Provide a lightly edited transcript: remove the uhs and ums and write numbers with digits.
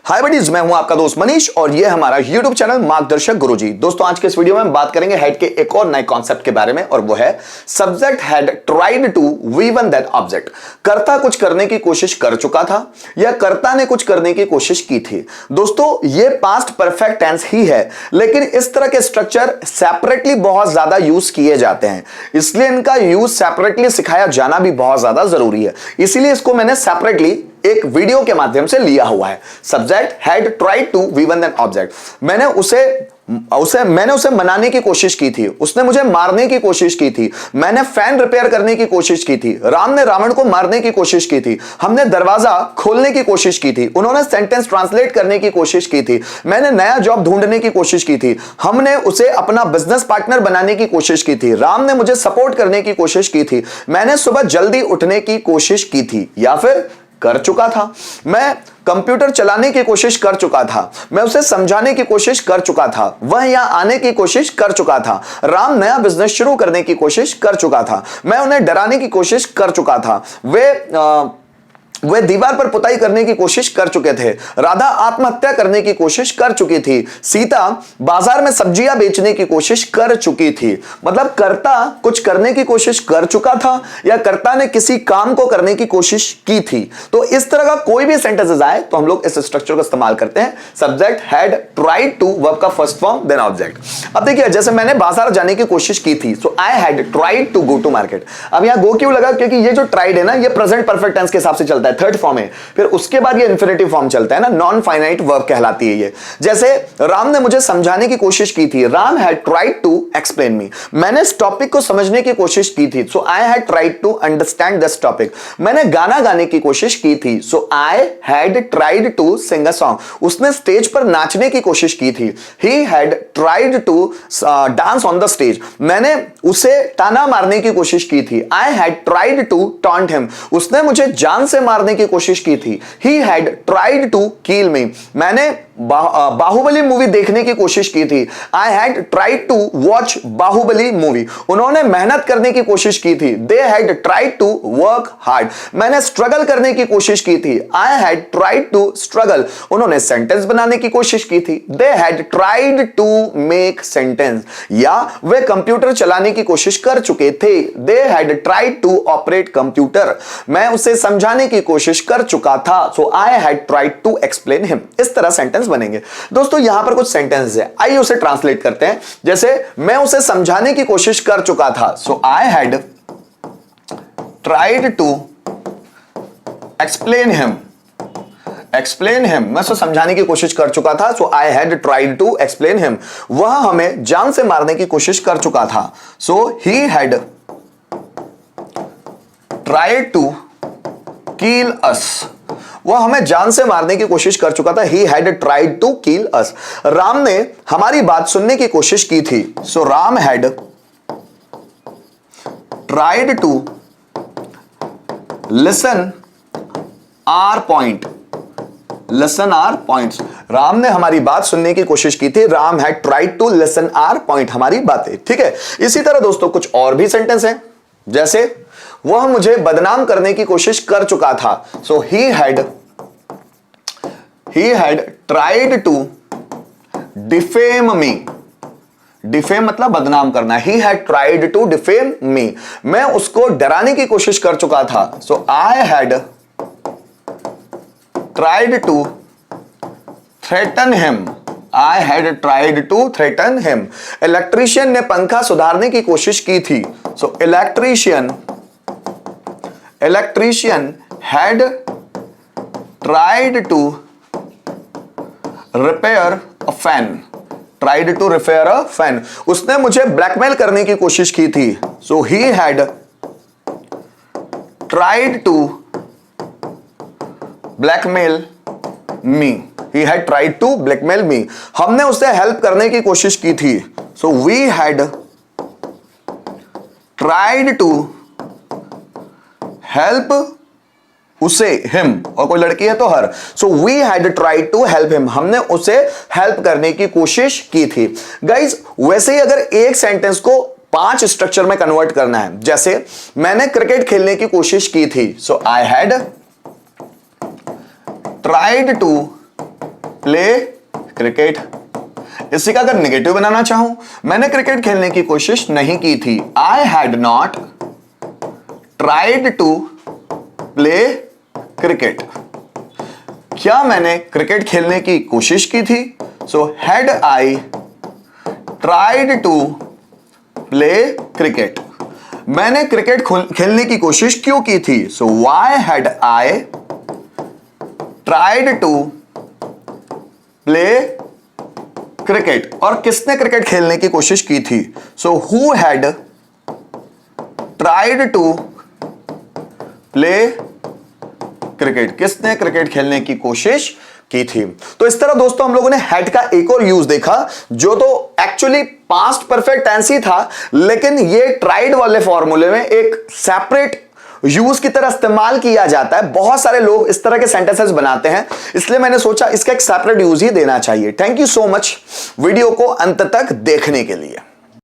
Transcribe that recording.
हाय buddies, मैं हूं आपका दोस्त मनीष और ये हमारा YouTube चैनल मार्गदर्शक गुरुजी। दोस्तों आज के इस वीडियो में हम बात करेंगे हेड के एक और नए कॉन्सेप्ट के बारे में और वो है subject had tried to V one that object. कर्ता कुछ करने की कोशिश कर चुका था या कर्ता ने कुछ करने की कोशिश की थी। दोस्तों ये पास्ट परफेक्ट टेंस ही है, लेकिन इस तरह के स्ट्रक्चर सेपरेटली बहुत ज्यादा यूज किए जाते हैं, इसलिए इनका यूज सेपरेटली सिखाया जाना भी बहुत ज्यादा जरूरी है। इसीलिए इसको मैंने सेपरेटली एक वीडियो के माध्यम से लिया हुआ है। Subject had tried to V one an object. मैंने उसे मनाने की कोशिश की थी, उसने मुझे मारने की कोशिश की थी, मैंने फैन रिपेयर करने की कोशिश की थी, राम ने रावण को मारने की कोशिश की थी, हमने दरवाजा खोलने की कोशिश की थी, उन्होंने सेंटेंस ट्रांसलेट करने की कोशिश की थी, मैंने नया जॉब ढूंढने की कोशिश की थी, हमने उसे अपना बिजनेस पार्टनर बनाने की कोशिश की थी, राम ने मुझे सपोर्ट करने की कोशिश की थी, मैंने सुबह जल्दी उठने की कोशिश की थी या फिर कर चुका था, मैं कंप्यूटर चलाने की कोशिश कर चुका था, मैं उसे समझाने की कोशिश कर चुका था, वह यहां आने की कोशिश कर चुका था, राम नया बिजनेस शुरू करने की कोशिश कर चुका था, मैं उन्हें डराने की कोशिश कर चुका था, वे दीवार पर पुताई करने की कोशिश कर चुके थे, राधा आत्महत्या करने की कोशिश कर चुकी थी, सीता बाजार में सब्जियां बेचने की कोशिश कर चुकी थी। मतलब कर्ता कुछ करने की कोशिश कर चुका था या कर्ता ने किसी काम को करने की कोशिश की थी। तो इस तरह का कोई भी सेंटेंसेस आए तो हम लोग इस स्ट्रक्चर का इस्तेमाल करते हैं, subject had tried to, verb का फर्स्ट फॉर्म देन ऑब्जेक्ट। अब देखिए, जैसे मैंने बाजार जाने की कोशिश की थी, so I had tried to go to market. अब यहां गो क्यों लगा? क्योंकि ये जो ट्राइड है ना, ये प्रेजेंट परफेक्ट टेंस के हिसाब से चलता है, थर्ड फॉर्म है, फिर उसके बाद ये इंफिनिटिव फॉर्म चलता है ना, नॉन फाइनाइट वर्ब कहलाती है ये। जैसे राम ने मुझे समझाने की कोशिश की थी, Ram had tried to explain me. मैंने इस टॉपिक को समझने की कोशिश की थी, so I had tried to understand this topic. मैंने गाना गाने की कोशिश की थी, so I had tried to sing a song. उसने स्टेज पर नाचने की कोशिश की थी, he had tried to dance on the stage. मैंने उसे ताना मारने की कोशिश की थी, I had tried to taunt him. उसने मुझे जान से मारने की कोशिश की थी, he had tried to kill me। मैंने बाहुबली मूवी देखने की कोशिश की थी, I had tried to watch Baahubali movie. उन्होंने मेहनत करने की कोशिश की थी, they had tried to work hard। मैंने स्ट्रगल करने की कोशिश की थी, I had tried to struggle। उन्होंने सेंटेंस बनाने की कोशिश की थी, they had tried to make sentence। या वे कंप्यूटर चलाने की कोशिश कर चुके थे, they had tried to operate computer। मैं उसे समझाने की कोशिश कर चुका था, so I had tried to explain him। इस तरह सेंटेंस बनेंगे। दोस्तों यहां पर कुछ सेंटेंस है, आइए उसे ट्रांसलेट करते हैं। जैसे मैं उसे समझाने की कोशिश कर चुका था, so I had tried to explain him. Explain him, मैं उसे समझाने की कोशिश कर चुका था, so I had tried to explain him. वह हमें जान से मारने की कोशिश कर चुका था, so he had tried to kill us. वह हमें जान से मारने की कोशिश कर चुका था, he had tried to kill us। Ram ने हमारी बात सुनने की कोशिश की थी, so Ram had tried to listen our point। listen our points। Ram ने हमारी बात सुनने की कोशिश की थी, Ram had tried to listen our point, हमारी बातें। ठीक है, इसी तरह दोस्तों कुछ और भी सेंटेंस हैं, जैसे वह मुझे बदनाम करने की कोशिश कर चुका था, सो he had tried to defame me। Defame मतलब बदनाम करना, he had tried to defame me। मैं उसको डराने की कोशिश कर चुका था, सो I had tried to threaten him। I had tried to threaten him। Electrician ने पंखा सुधारने की कोशिश की थी, सो electrician had tried to repair a fan। tried to repair a fan। उसने मुझे ब्लैकमेल करने की कोशिश की थी, so he had tried to blackmail me। he had tried to blackmail me। हमने उसे हेल्प करने की कोशिश की थी, so we had tried to help उसे, हिम, और कोई लड़की है तो her, so we had tried to help him. हमने उसे हेल्प करने की कोशिश की थी। गाइज वैसे ही अगर एक सेंटेंस को 5 स्ट्रक्चर में कन्वर्ट करना है, जैसे मैंने क्रिकेट खेलने की कोशिश की थी, so I had tried to play cricket. इसी का अगर नेगेटिव बनाना चाहूं, मैंने क्रिकेट खेलने की कोशिश नहीं की थी, I had not tried to play cricket. क्या मैंने क्रिकेट खेलने की कोशिश की थी? So had I tried to play cricket. मैंने क्रिकेट खेलने की कोशिश क्यों की थी? So why had I tried to play cricket. और किसने क्रिकेट खेलने की कोशिश की थी? So who had tried to play cricket. किसने क्रिकेट खेलने की कोशिश की थी? तो इस तरह दोस्तों हम लोगों ने हैड का एक और यूज देखा, जो तो एक्चुअली पास्ट परफेक्ट टेंस ही था, लेकिन ये ट्राइड वाले फॉर्मूले में एक सेपरेट यूज की तरह इस्तेमाल किया जाता है। बहुत सारे लोग इस तरह के सेंटेंसेस बनाते हैं, इसलिए मैंने सोचा इसका एक सेपरेट यूज ही देना चाहिए। Thank you so much video को अंत तक देखने के लिए।